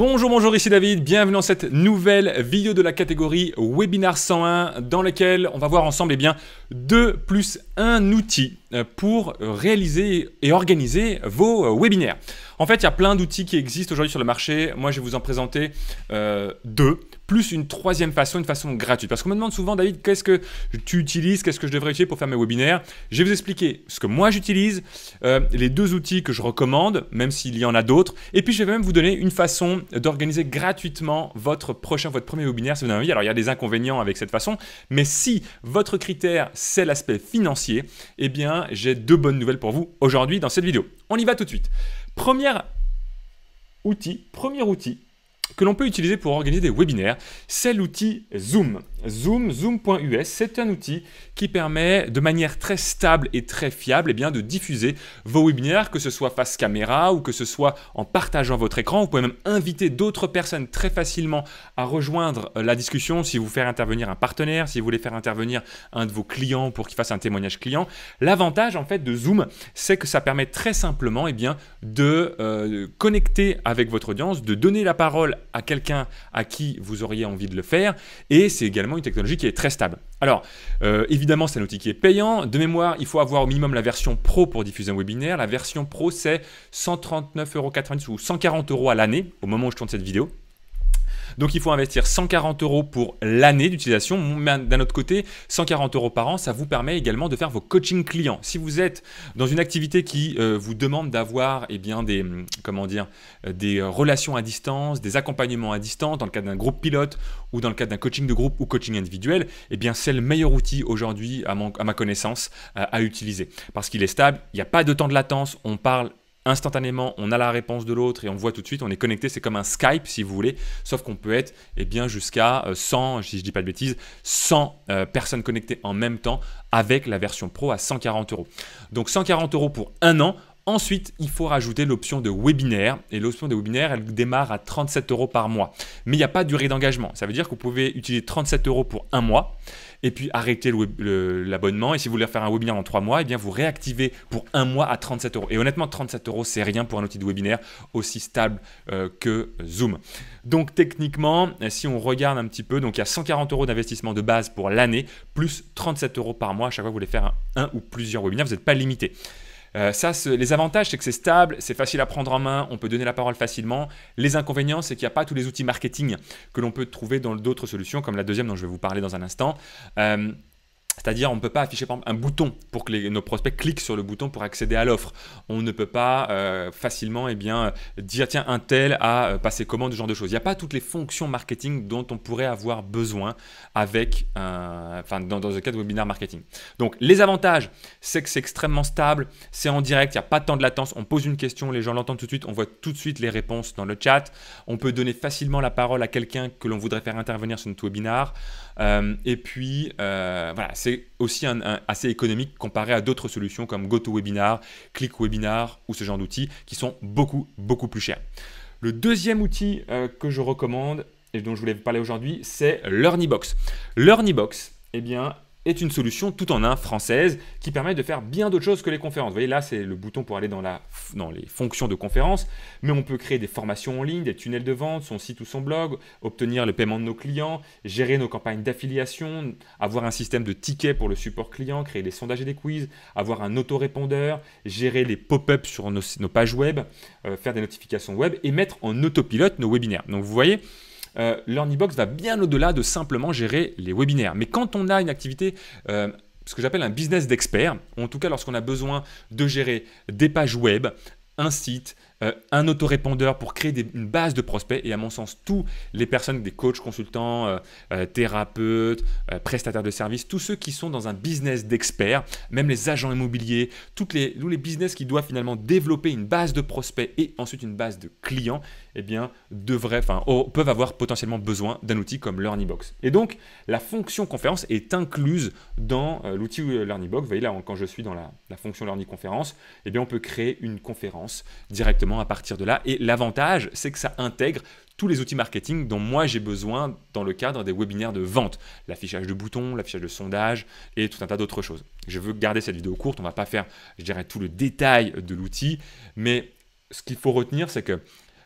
Bonjour, ici David, bienvenue dans cette nouvelle vidéo de la catégorie Webinar 101 dans laquelle on va voir ensemble 2 plus 1 outil pour réaliser et organiser vos webinaires. En fait, il y a plein d'outils qui existent aujourd'hui sur le marché. Moi, je vais vous en présenter 2, plus une troisième façon, une façon gratuite. Parce qu'on me demande souvent, David, qu'est-ce que tu utilises, qu'est-ce que je devrais utiliser pour faire mes webinaires? Je vais vous expliquer ce que moi j'utilise, les 2 outils que je recommande, même s'il y en a d'autres. Et puis, je vais même vous donner une façon d'organiser gratuitement votre premier webinaire si vous en avez envie. Alors, il y a des inconvénients avec cette façon, mais si votre critère, c'est l'aspect financier, eh bien, j'ai 2 bonnes nouvelles pour vous aujourd'hui dans cette vidéo. On y va tout de suite. Premier outil que l'on peut utiliser pour organiser des webinaires, c'est l'outil Zoom. Zoom.us, c'est un outil qui permet de manière très stable et très fiable de diffuser vos webinaires, que ce soit face caméra ou que ce soit en partageant votre écran. Vous pouvez même inviter d'autres personnes très facilement à rejoindre la discussion si vous faire intervenir un partenaire, si vous voulez faire intervenir un de vos clients pour qu'il fasse un témoignage client. L'avantage en fait de Zoom, c'est que ça permet très simplement de connecter avec votre audience, de donner la parole à quelqu'un à qui vous auriez envie de le faire, et c'est également une technologie qui est très stable. Alors, évidemment, c'est un outil qui est payant. De mémoire, il faut avoir au minimum la version Pro pour diffuser un webinaire. La version Pro, c'est 139,90 € ou 140 € à l'année, au moment où je tourne cette vidéo. Donc, il faut investir 140 € pour l'année d'utilisation. Mais d'un autre côté, 140 € par an, ça vous permet également de faire vos coachings clients. Si vous êtes dans une activité qui vous demande d'avoir des relations à distance, des accompagnements à distance, dans le cadre d'un groupe pilote ou dans le cadre d'un coaching de groupe ou coaching individuel, c'est le meilleur outil aujourd'hui, à ma connaissance, à utiliser. Parce qu'il est stable, il n'y a pas de temps de latence, on parle instantanément, on a la réponse de l'autre et on voit tout de suite, on est connecté, c'est comme un Skype si vous voulez, sauf qu'on peut être jusqu'à 100, si je ne dis pas de bêtises, 100 personnes connectées en même temps avec la version Pro à 140 €. Donc 140 € pour un an. Ensuite, il faut rajouter l'option de webinaire et l'option de webinaire, elle démarre à 37 € par mois. Mais il n'y a pas de durée d'engagement. Ça veut dire que vous pouvez utiliser 37 € pour un mois et puis arrêter l'abonnement. Et si vous voulez faire un webinaire en 3 mois, vous réactivez pour un mois à 37 €. Et honnêtement, 37 €, c'est rien pour un outil de webinaire aussi stable que Zoom. Donc techniquement, si on regarde un petit peu, donc il y a 140 € d'investissement de base pour l'année, plus 37 € par mois à chaque fois que vous voulez faire un ou plusieurs webinaires, vous n'êtes pas limité. Les avantages, c'est que c'est stable, c'est facile à prendre en main, on peut donner la parole facilement. Les inconvénients, c'est qu'il n'y a pas tous les outils marketing que l'on peut trouver dans d'autres solutions, comme la deuxième dont je vais vous parler dans un instant. C'est-à-dire, on ne peut pas afficher par exemple, un bouton pour que nos prospects cliquent sur le bouton pour accéder à l'offre. On ne peut pas facilement dire tiens, un tel a passé commande, ce genre de choses. Il n'y a pas toutes les fonctions marketing dont on pourrait avoir besoin avec dans un cas de webinaire marketing. Donc, les avantages, c'est que c'est extrêmement stable, c'est en direct, il n'y a pas de temps de latence. On pose une question, les gens l'entendent tout de suite, on voit tout de suite les réponses dans le chat. On peut donner facilement la parole à quelqu'un que l'on voudrait faire intervenir sur notre webinar. Voilà, c'est aussi assez économique comparé à d'autres solutions comme GoToWebinar, ClickWebinar ou ce genre d'outils qui sont beaucoup plus chers. Le deuxième outil que je recommande et dont je voulais vous parler aujourd'hui, c'est LearnyBox. LearnyBox, est une solution tout en un française qui permet de faire bien d'autres choses que les conférences. Vous voyez là, c'est le bouton pour aller dans les fonctions de conférence, mais on peut créer des formations en ligne, des tunnels de vente, son site ou son blog, obtenir le paiement de nos clients, gérer nos campagnes d'affiliation, avoir un système de tickets pour le support client, créer des sondages et des quiz, avoir un autorépondeur, gérer les pop-ups sur nos pages web, faire des notifications web et mettre en autopilote nos webinaires. Donc vous voyez, LearnyBox va bien au-delà de simplement gérer les webinaires. Mais quand on a une activité, ce que j'appelle un business d'expert, en tout cas lorsqu'on a besoin de gérer des pages web, un site, un autorépondeur pour créer une base de prospects, et à mon sens, tous les personnes, des coachs, consultants, thérapeutes, prestataires de services, tous ceux qui sont dans un business d'experts, même les agents immobiliers, tous les business qui doivent finalement développer une base de prospects et ensuite une base de clients, peuvent avoir potentiellement besoin d'un outil comme LearnyBox. Et donc, la fonction conférence est incluse dans l'outil LearnyBox. Vous voyez là, quand je suis dans la fonction LearnyConférence, on peut créer une conférence directement à partir de là. Et l'avantage, c'est que ça intègre tous les outils marketing dont moi j'ai besoin dans le cadre des webinaires de vente. L'affichage de boutons, l'affichage de sondage et tout un tas d'autres choses. Je veux garder cette vidéo courte, on ne va pas faire, tout le détail de l'outil, mais ce qu'il faut retenir, c'est que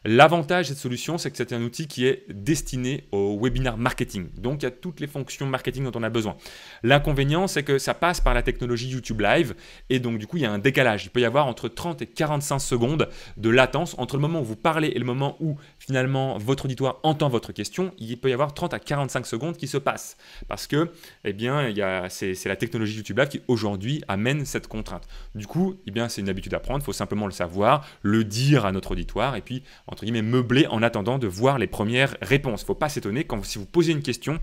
L'avantage de cette solution, c'est que c'est un outil qui est destiné au webinar marketing. Donc, il y a toutes les fonctions marketing dont on a besoin. L'inconvénient, c'est que ça passe par la technologie YouTube Live et donc, du coup, il y a un décalage. Il peut y avoir entre 30 et 45 secondes de latence entre le moment où vous parlez et le moment où, finalement, votre auditoire entend votre question. Il peut y avoir 30 à 45 secondes qui se passent parce que, eh bien, c'est la technologie YouTube Live qui, aujourd'hui, amène cette contrainte. Du coup, eh bien, c'est une habitude à prendre. Il faut simplement le savoir, le dire à notre auditoire et puis, entre guillemets, meubler en attendant de voir les premières réponses. Il ne faut pas s'étonner si vous posez une question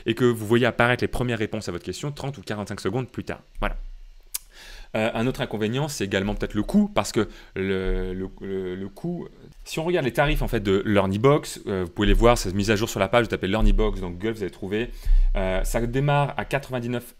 et que vous voyez apparaître les premières réponses à votre question 30 ou 45 secondes plus tard. Voilà. Un autre inconvénient, c'est également peut-être le coût, parce que le coût, si on regarde les tarifs en fait de LearnyBox, vous pouvez les voir, c'est mise à jour sur la page, vous tapez LearnyBox dans Google, vous allez trouver, ça démarre à 89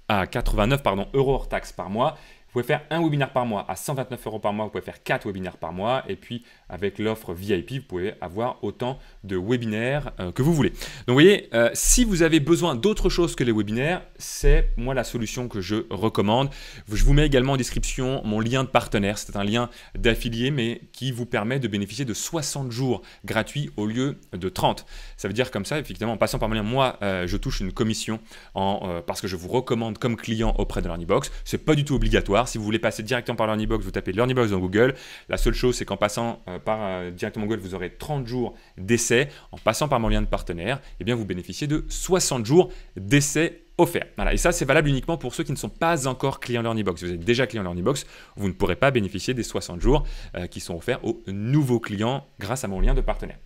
euros hors taxe par mois. Vous pouvez faire un webinaire par mois à 129 euros par mois, vous pouvez faire 4 webinaires par mois et puis avec l'offre VIP, vous pouvez avoir autant de webinaires que vous voulez. Donc vous voyez, si vous avez besoin d'autre chose que les webinaires, c'est moi la solution que je recommande. Je vous mets également en description mon lien de partenaire, c'est un lien d'affilié mais qui vous permet de bénéficier de 60 jours gratuits au lieu de 30. Ça veut dire comme ça, effectivement, en passant par mon lien, moi je touche une commission parce que je vous recommande comme client auprès de LearnyBox. C'est pas du tout obligatoire. Si vous voulez passer directement par LearnyBox, vous tapez LearnyBox dans Google. La seule chose, c'est qu'en passant par directement Google, vous aurez 30 jours d'essai. En passant par mon lien de partenaire, eh bien, vous bénéficiez de 60 jours d'essai offerts. Voilà. Et ça, c'est valable uniquement pour ceux qui ne sont pas encore clients LearnyBox. Si vous êtes déjà client LearnyBox, vous ne pourrez pas bénéficier des 60 jours qui sont offerts aux nouveaux clients grâce à mon lien de partenaire.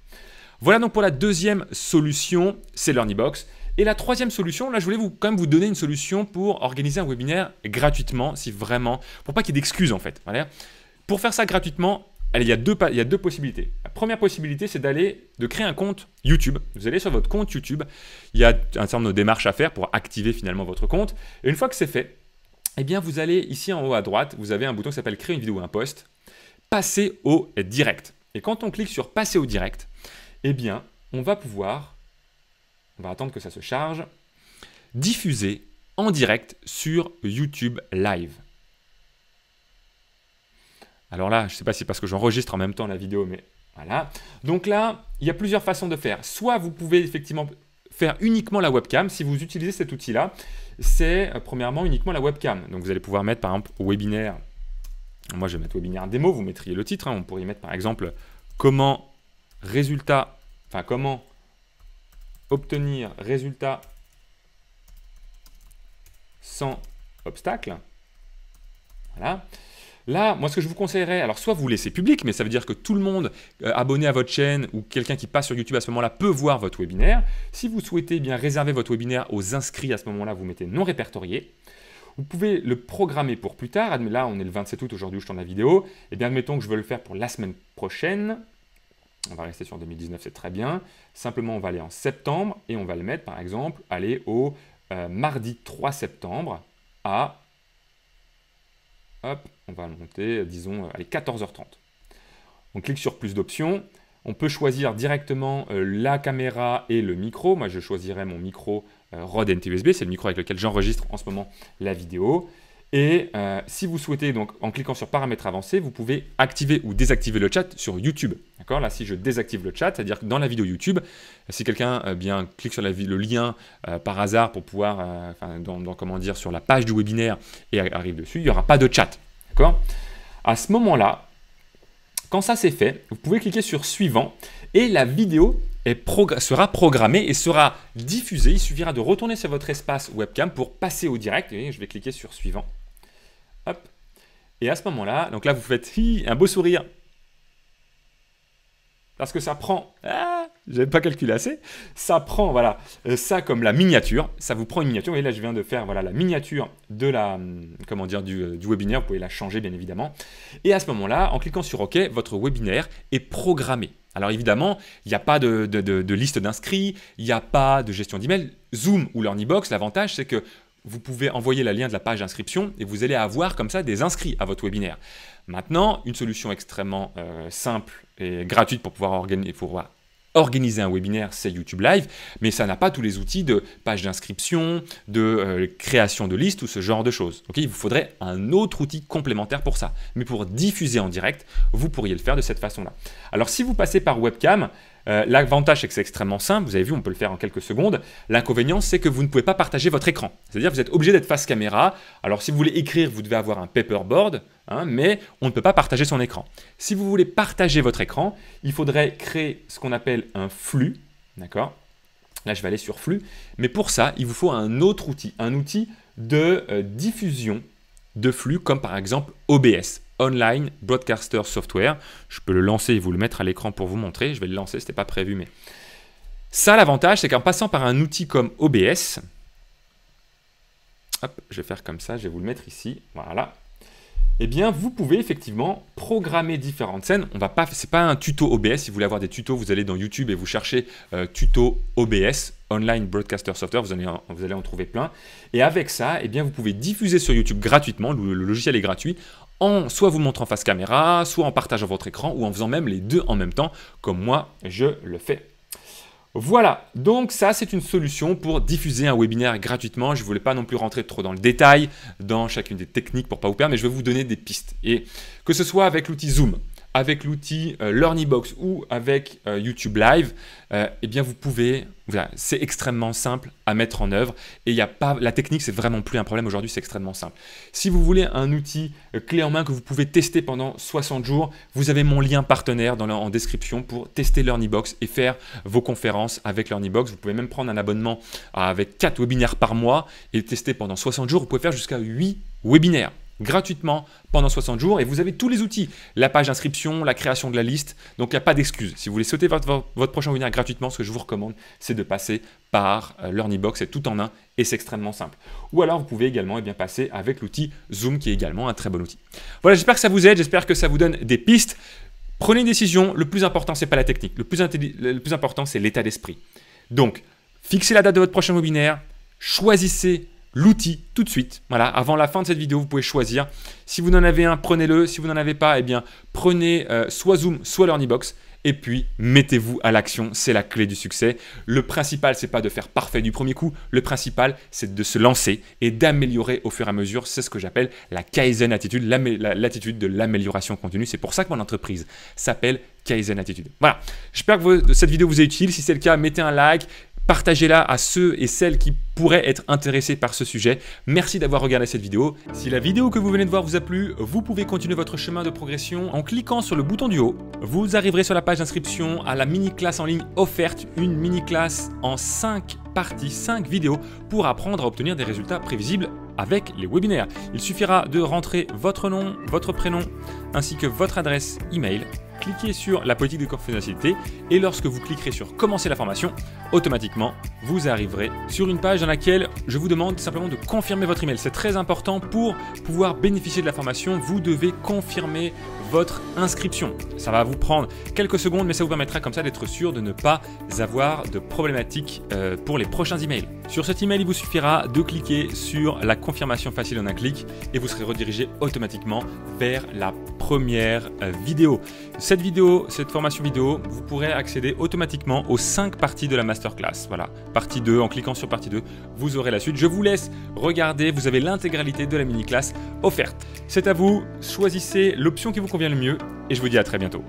Voilà donc pour la deuxième solution, c'est LearnyBox. Et la troisième solution, là je voulais quand même vous donner une solution pour organiser un webinaire gratuitement, si vraiment, pour pas qu'il y ait d'excuses en fait. Voilà. Pour faire ça gratuitement, il y a deux possibilités. La première possibilité, c'est de créer un compte YouTube. Vous allez sur votre compte YouTube, il y a un certain nombre de démarches à faire pour activer finalement votre compte. Et une fois que c'est fait, eh bien vous allez ici en haut à droite, vous avez un bouton qui s'appelle créer une vidéo ou un post, passer au direct. Et quand on clique sur passer au direct, eh bien on va attendre que ça se charge, diffuser en direct sur YouTube Live. Alors là, je ne sais pas si c'est parce que j'enregistre en même temps la vidéo, mais voilà. Donc là, il y a plusieurs façons de faire. Soit vous pouvez effectivement faire uniquement la webcam. Si vous utilisez cet outil-là, c'est premièrement uniquement la webcam. Donc vous allez pouvoir mettre par exemple webinaire. Moi, je vais mettre webinaire démo. Vous mettriez le titre. On pourrait y mettre par exemple comment obtenir résultat sans obstacle. Voilà. Là, moi, ce que je vous conseillerais, alors soit vous laissez public, mais ça veut dire que tout le monde abonné à votre chaîne ou quelqu'un qui passe sur YouTube à ce moment-là peut voir votre webinaire. Si vous souhaitez bien réserver votre webinaire aux inscrits à ce moment-là, vous mettez non répertorié. Vous pouvez le programmer pour plus tard. Là, on est le 27 août aujourd'hui où je tourne la vidéo. Et bien, admettons que je veux le faire pour la semaine prochaine. On va rester sur 2019, c'est très bien. Simplement, on va aller en septembre et on va le mettre, par exemple, aller au mardi 3 septembre à, hop, on va le monter, disons, allez, 14h30. On clique sur plus d'options. On peut choisir directement la caméra et le micro. Moi, je choisirais mon micro Rode NT-USB. C'est le micro avec lequel j'enregistre en ce moment la vidéo. Et si vous souhaitez, donc en cliquant sur paramètres avancés, vous pouvez activer ou désactiver le chat sur YouTube. D'accord ? Là, si je désactive le chat, c'est-à-dire que dans la vidéo YouTube, si quelqu'un clique sur le lien par hasard pour pouvoir, comment dire, sur la page du webinaire et arrive dessus, il n'y aura pas de chat. D'accord ? À ce moment-là, quand ça c'est fait, vous pouvez cliquer sur suivant et la vidéo sera programmée et sera diffusée. Il suffira de retourner sur votre espace webcam pour passer au direct. Et je vais cliquer sur suivant. Hop. Et à ce moment-là, donc là vous faites un beau sourire. Parce que ça prend, je n'avais pas calculé assez, ça prend voilà, ça comme la miniature, ça vous prend une miniature, et là je viens de faire voilà, la miniature de du webinaire, vous pouvez la changer bien évidemment, et à ce moment-là, en cliquant sur OK, votre webinaire est programmé. Alors évidemment, il n'y a pas de liste d'inscrits, il n'y a pas de gestion d'email. Zoom ou LearnyBox, l'avantage c'est que vous pouvez envoyer le lien de la page d'inscription et vous allez avoir comme ça des inscrits à votre webinaire. Maintenant, une solution extrêmement simple et gratuite pour pouvoir organiser un webinaire, c'est YouTube Live, mais ça n'a pas tous les outils de page d'inscription, de création de liste ou ce genre de choses. Okay, il vous faudrait un autre outil complémentaire pour ça. Mais pour diffuser en direct, vous pourriez le faire de cette façon-là. Alors, si vous passez par webcam, l'avantage, c'est que c'est extrêmement simple. Vous avez vu, on peut le faire en quelques secondes. L'inconvénient, c'est que vous ne pouvez pas partager votre écran. C'est-à-dire que vous êtes obligé d'être face caméra. Alors, si vous voulez écrire, vous devez avoir un paperboard, hein, mais on ne peut pas partager son écran. Si vous voulez partager votre écran, il faudrait créer ce qu'on appelle un flux. D'accord ? Là, je vais aller sur flux. Mais pour ça, il vous faut un autre outil, un outil de diffusion de flux, comme par exemple OBS. Online Broadcaster Software. Je peux le lancer et vous le mettre à l'écran pour vous montrer. Je vais le lancer, ce n'était pas prévu, mais ça, l'avantage, c'est qu'en passant par un outil comme OBS, hop, je vais faire comme ça, je vais vous le mettre ici, voilà. Eh bien, vous pouvez effectivement programmer différentes scènes. Ce n'est pas un tuto OBS. Si vous voulez avoir des tutos, vous allez dans YouTube et vous cherchez tuto OBS, Online Broadcaster Software, vous allez en trouver plein. Et avec ça, eh bien, vous pouvez diffuser sur YouTube gratuitement, le logiciel est gratuit, en soit vous montrant face caméra, soit en partageant votre écran, ou en faisant même les deux en même temps, comme moi, je le fais. Voilà, donc ça c'est une solution pour diffuser un webinaire gratuitement. Je ne voulais pas non plus rentrer trop dans le détail, dans chacune des techniques pour ne pas vous perdre, mais je vais vous donner des pistes. Et que ce soit avec l'outil Zoom, avec l'outil LearnyBox ou avec YouTube Live, eh bien vous pouvez, voilà, c'est extrêmement simple à mettre en œuvre et la technique c'est vraiment plus un problème aujourd'hui, c'est extrêmement simple. Si vous voulez un outil clé en main que vous pouvez tester pendant 60 jours, vous avez mon lien partenaire en description pour tester LearnyBox et faire vos conférences avec LearnyBox. Vous pouvez même prendre un abonnement avec 4 webinaires par mois et le tester pendant 60 jours. Vous pouvez faire jusqu'à 8 webinaires gratuitement pendant 60 jours et vous avez tous les outils, la page d'inscription, la création de la liste, donc il n'y a pas d'excuse. Si vous voulez sauter votre prochain webinaire gratuitement, ce que je vous recommande, c'est de passer par LearnyBox, c'est tout en un et c'est extrêmement simple. Ou alors vous pouvez également passer avec l'outil Zoom qui est également un très bon outil. Voilà, j'espère que ça vous aide, j'espère que ça vous donne des pistes. Prenez une décision, le plus important c'est pas la technique, le plus important c'est l'état d'esprit. Donc, fixez la date de votre prochain webinaire, choisissez l'outil tout de suite. Voilà, avant la fin de cette vidéo, vous pouvez choisir. Si vous en avez un, prenez-le. Si vous n'en avez pas, eh bien, prenez soit Zoom, soit LearnyBox. Et puis, mettez-vous à l'action. C'est la clé du succès. Le principal, c'est pas de faire parfait du premier coup. Le principal, c'est de se lancer et d'améliorer au fur et à mesure. C'est ce que j'appelle la Kaizen Attitude, l'attitude de l'amélioration continue. C'est pour ça que mon entreprise s'appelle Kaizen Attitude. Voilà, j'espère que cette vidéo vous est utile. Si c'est le cas, mettez un like. Partagez-la à ceux et celles qui pourraient être intéressés par ce sujet. Merci d'avoir regardé cette vidéo. Si la vidéo que vous venez de voir vous a plu, vous pouvez continuer votre chemin de progression en cliquant sur le bouton du haut. Vous arriverez sur la page d'inscription à la mini-classe en ligne offerte, une mini-classe en 5 parties, 5 vidéos pour apprendre à obtenir des résultats prévisibles avec les webinaires. Il suffira de rentrer votre nom, votre prénom ainsi que votre adresse email. Cliquez sur la politique de confidentialité et lorsque vous cliquerez sur commencer la formation, automatiquement vous arriverez sur une page dans laquelle je vous demande simplement de confirmer votre email. C'est très important pour pouvoir bénéficier de la formation. Vous devez confirmer votre inscription. Ça va vous prendre quelques secondes, mais ça vous permettra comme ça d'être sûr de ne pas avoir de problématiques pour les prochains emails. Sur cet email, il vous suffira de cliquer sur la confirmation facile en un clic et vous serez redirigé automatiquement vers la première vidéo. Cette formation vidéo, vous pourrez accéder automatiquement aux 5 parties de la masterclass. Voilà, partie 2, en cliquant sur partie 2, vous aurez la suite. Je vous laisse regarder, vous avez l'intégralité de la mini-classe offerte. C'est à vous, choisissez l'option qui vous convient le mieux et je vous dis à très bientôt.